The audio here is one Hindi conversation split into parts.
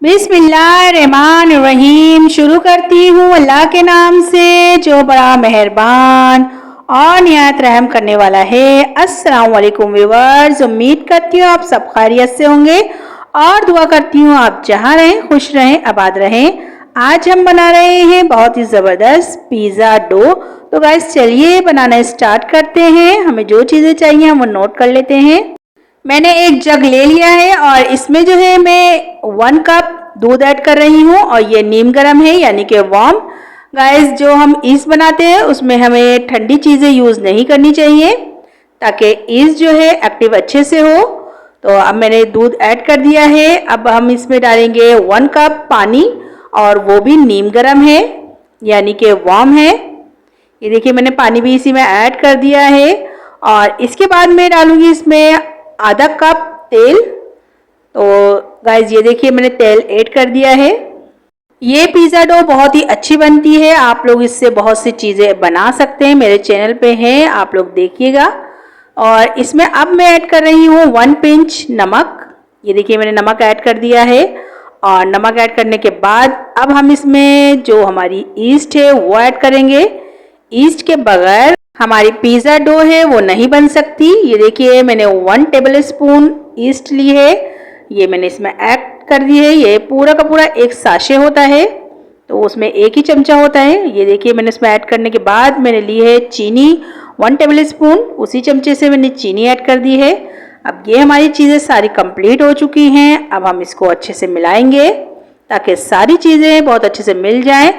बिस्मिल्लाहिर्रहमानिर्रहीम। शुरू करती हूँ अल्लाह के नाम से जो बड़ा मेहरबान और निहायत रहम करने वाला है। अस्सलाम वालेकुम व्यूअर्स, उम्मीद करती हूँ आप सब खैरियत से होंगे और दुआ करती हूँ आप जहाँ रहें खुश रहें आबाद रहें। आज हम बना रहे हैं बहुत ही ज़बरदस्त पिज़्ज़ा डो। तो गाइस चलिए बनाना स्टार्ट करते हैं। हमें जो चीज़ें चाहिए हम वो नोट कर लेते हैं। मैंने एक जग ले लिया है और इसमें जो है मैं 1 कप दूध ऐड कर रही हूँ और ये नीम गर्म है यानी कि वार्म। गाइस जो हम ईस्ट बनाते हैं उसमें हमें ठंडी चीज़ें यूज़ नहीं करनी चाहिए ताकि ईस्ट जो है एक्टिव अच्छे से हो। तो अब मैंने दूध ऐड कर दिया है। अब हम इसमें डालेंगे 1 कप पानी और वो भी नीम गर्म है यानी कि वार्म है। ये देखिए मैंने पानी भी इसी में ऐड कर दिया है और इसके बाद मैं डालूंगी इसमें आधा कप तेल। तो गाइस ये देखिए मैंने तेल ऐड कर दिया है। ये पिज़्ज़ा डो बहुत ही अच्छी बनती है, आप लोग इससे बहुत सी चीज़ें बना सकते हैं। मेरे चैनल पे है, आप लोग देखिएगा। और इसमें अब मैं ऐड कर रही हूँ 1 पिंच नमक। ये देखिए मैंने नमक ऐड कर दिया है और नमक ऐड करने के बाद अब हम इसमें जो हमारी ईस्ट है वो ऐड करेंगे। ईस्ट के बगैर हमारी पिज़्ज़ा डो है वो नहीं बन सकती। ये देखिए मैंने 1 टेबल स्पून ईस्ट ली है, ये मैंने इसमें ऐड कर दी है। ये पूरा का पूरा एक साशे होता है तो उसमें एक ही चमचा होता है। ये देखिए मैंने इसमें ऐड करने के बाद मैंने ली है चीनी 1 टेबल स्पून, उसी चमचे से मैंने चीनी ऐड कर दी है। अब ये हमारी चीज़ें सारी कंप्लीट हो चुकी हैं। अब हम इसको अच्छे से मिलाएंगे ताकि सारी चीज़ें बहुत अच्छे से मिल जाएं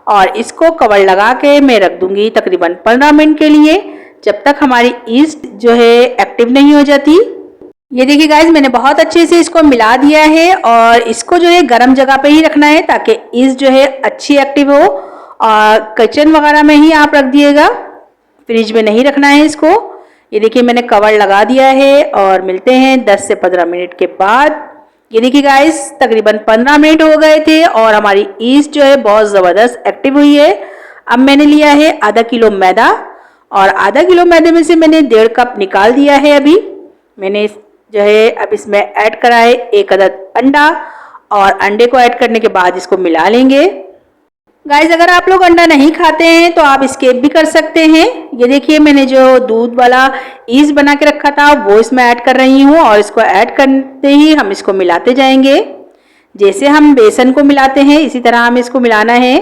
और इसको कवर लगा के मैं रख दूंगी तकरीबन 15 मिनट के लिए, जब तक हमारी ईस्ट जो है एक्टिव नहीं हो जाती। ये देखिए गाइज मैंने बहुत अच्छे से इसको मिला दिया है और इसको जो है गर्म जगह पे ही रखना है ताकि ईस्ट जो है अच्छी एक्टिव हो। और किचन वगैरह में ही आप रख दिएगा, फ्रिज में नहीं रखना है इसको। ये देखिए मैंने कवर लगा दिया है और मिलते हैं 10 से 15 मिनट के बाद। ये देखिए गाइस तकरीबन 15 मिनट हो गए थे और हमारी ईस्ट जो है बहुत ज़बरदस्त एक्टिव हुई है। अब मैंने लिया है आधा किलो मैदा और आधा किलो मैदे में से मैंने 1.5 कप निकाल दिया है। अभी मैंने जो है अब इसमें ऐड करा है 1 अदद अंडा और अंडे को ऐड करने के बाद इसको मिला लेंगे। गाइज अगर आप लोग अंडा नहीं खाते हैं तो आप स्किप भी कर सकते हैं। ये देखिए मैंने जो दूध वाला ईस्ट बना के रखा था वो इसमें ऐड कर रही हूँ और इसको ऐड करते ही हम इसको मिलाते जाएंगे। जैसे हम बेसन को मिलाते हैं इसी तरह हमें इसको मिलाना है।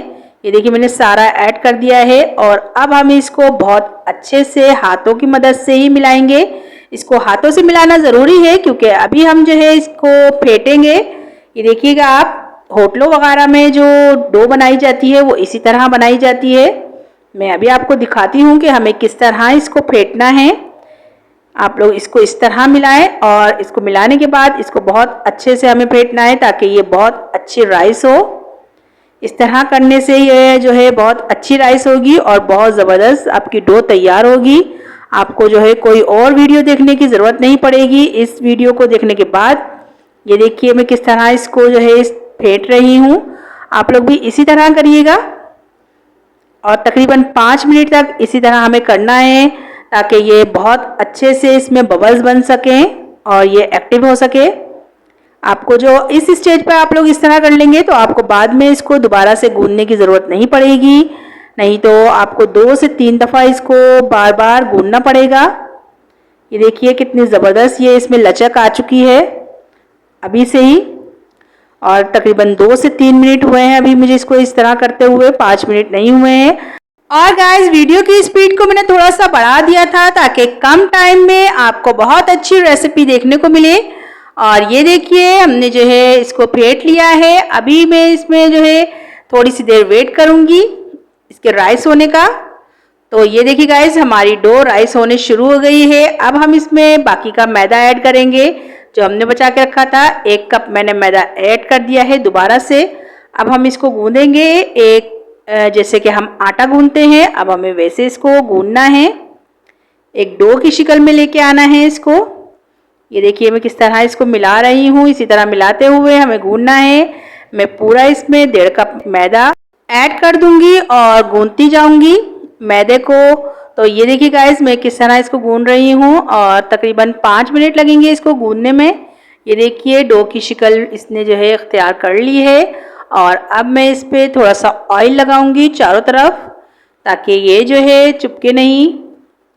ये देखिए मैंने सारा ऐड कर दिया है और अब हम इसको बहुत अच्छे से हाथों की मदद से ही मिलाएंगे। इसको हाथों से मिलाना ज़रूरी है क्योंकि अभी हम जो है इसको फेंटेंगे। ये देखिएगा आप होटलों वगैरह में जो डो बनाई जाती है वो इसी तरह बनाई जाती है। मैं अभी आपको दिखाती हूँ कि हमें किस तरह इसको फेंटना है। आप लोग इसको इस तरह मिलाएं और इसको मिलाने के बाद इसको बहुत अच्छे से हमें फेंटना है ताकि ये बहुत अच्छी राइस हो। इस तरह करने से ये जो है बहुत अच्छी राइस होगी और बहुत ज़बरदस्त आपकी डो तैयार होगी। आपको जो है कोई और वीडियो देखने की ज़रूरत नहीं पड़ेगी। इस वीडियो को देखने के बाद ये देखिए मैं किस तरह इसको जो है फेंट रही हूँ। आप लोग भी इसी तरह करिएगा और तकरीबन 5 मिनट तक इसी तरह हमें करना है ताकि ये बहुत अच्छे से इसमें बबल्स बन सकें और ये एक्टिव हो सके। आपको जो इस स्टेज पर आप लोग इस तरह कर लेंगे तो आपको बाद में इसको दोबारा से गूंदने की ज़रूरत नहीं पड़ेगी, नहीं तो आपको 2 से 3 दफ़ा इसको बार बार गूंदना पड़ेगा। ये देखिए कितनी ज़बरदस्त ये इसमें लचक आ चुकी है अभी से ही और तकरीबन 2 से 3 मिनट हुए हैं अभी मुझे इसको इस तरह करते हुए, 5 मिनट नहीं हुए हैं। और गाइस वीडियो की स्पीड को मैंने थोड़ा सा बढ़ा दिया था ताकि कम टाइम में आपको बहुत अच्छी रेसिपी देखने को मिले। और ये देखिए हमने जो है इसको फेंट लिया है। अभी मैं इसमें जो है थोड़ी सी देर वेट करूँगी इसके राइस होने का। तो ये देखिए गाइस हमारी डो राइस होने शुरू हो गई है। अब हम इसमें बाकी का मैदा ऐड करेंगे जो हमने बचा के रखा था। 1 कप मैंने मैदा ऐड कर दिया है दोबारा से। अब हम इसको गूंदेंगे एक जैसे कि हम आटा गूंदते हैं, अब हमें वैसे इसको गूंदना है, एक डो की शक्ल में लेके आना है इसको। ये देखिए मैं किस तरह इसको मिला रही हूँ, इसी तरह मिलाते हुए हमें गूंदना है। मैं पूरा इसमें 1.5 कप मैदा ऐड कर दूंगी और गूंदती जाऊंगी मैदे को। तो ये देखिए गाइस मैं किस तरह इसको गूंद रही हूँ और तकरीबन 5 मिनट लगेंगे इसको गूंदने में। ये देखिए डो की शक्ल इसने जो है इख्तियार कर ली है। और अब मैं इस पर थोड़ा सा ऑयल लगाऊंगी चारों तरफ, ताकि ये जो है चिपके नहीं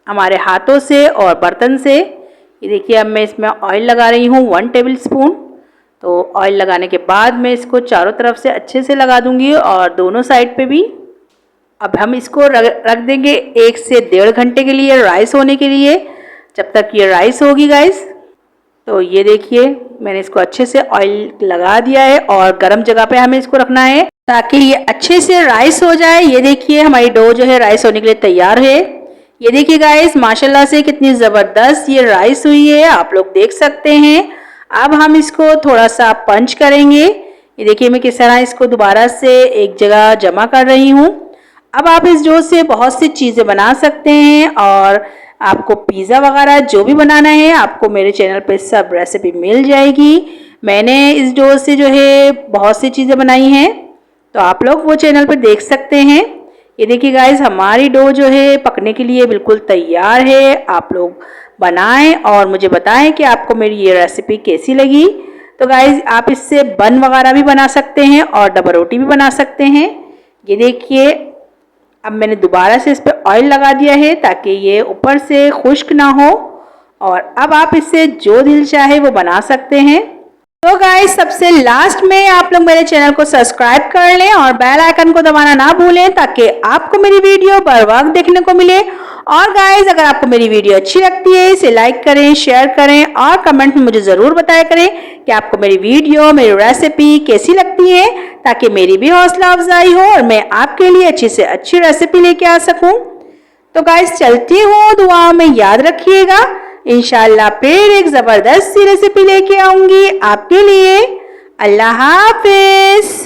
हमारे हाथों से और बर्तन से। ये देखिए अब मैं इसमें ऑयल लगा रही हूँ 1 टेबल स्पून। तो ऑयल लगाने के बाद मैं इसको चारों तरफ से अच्छे से लगा दूंगी और दोनों साइड पे भी। अब हम इसको रख देंगे 1 से 1.5 घंटे के लिए राइस होने के लिए, जब तक ये राइस होगी गाइस। तो ये देखिए मैंने इसको अच्छे से ऑयल लगा दिया है और गर्म जगह पे हमें इसको रखना है ताकि ये अच्छे से राइस हो जाए। ये देखिए हमारी डो जो है राइस होने के लिए तैयार है। ये देखिए गाइस माशाल्लाह से कितनी ज़बरदस्त ये राइस हुई है, आप लोग देख सकते हैं। अब हम इसको थोड़ा सा पंच करेंगे। ये देखिए मैं किस तरह इसको दोबारा से एक जगह जमा कर रही हूँ। अब आप इस डो से बहुत सी चीज़ें बना सकते हैं और आपको पिज़्ज़ा वगैरह जो भी बनाना है आपको मेरे चैनल पे सब रेसिपी मिल जाएगी। मैंने इस डो से जो है बहुत सी चीज़ें बनाई हैं, तो आप लोग वो चैनल पे देख सकते हैं। ये देखिए गाइस हमारी डो जो है पकने के लिए बिल्कुल तैयार है। आप लोग बनाएं और मुझे बताएं कि आपको मेरी ये रेसिपी कैसी लगी। तो गाइस आप इससे बन वगैरह भी बना सकते हैं और डबल रोटी भी बना सकते हैं। ये देखिए अब मैंने दोबारा से इस पर ऑयल लगा दिया है ताकि ये ऊपर से खुश्क ना हो। और अब आप इससे जो दिल चाहे वो बना सकते हैं। तो गाइस सबसे लास्ट में आप लोग मेरे चैनल को सब्सक्राइब कर लें और बेल आइकन को दबाना ना भूलें ताकि आपको मेरी वीडियो बर वक्त देखने को मिले। और गाइस अगर आपको मेरी वीडियो अच्छी लगती है इसे लाइक करें, शेयर करें और कमेंट में मुझे ज़रूर बताया करें कि आपको मेरी वीडियो मेरी रेसिपी कैसी लगती है, ताकि मेरी भी हौसला अफजाई हो और मैं आपके लिए अच्छी से अच्छी रेसिपी लेके आ सकूं। तो गाइस चलती हूँ, दुआओं में याद रखिएगा। इंशाल्लाह फिर एक ज़बरदस्त सी रेसिपी लेके आऊँगी आपके लिए। अल्लाह हाफिज़।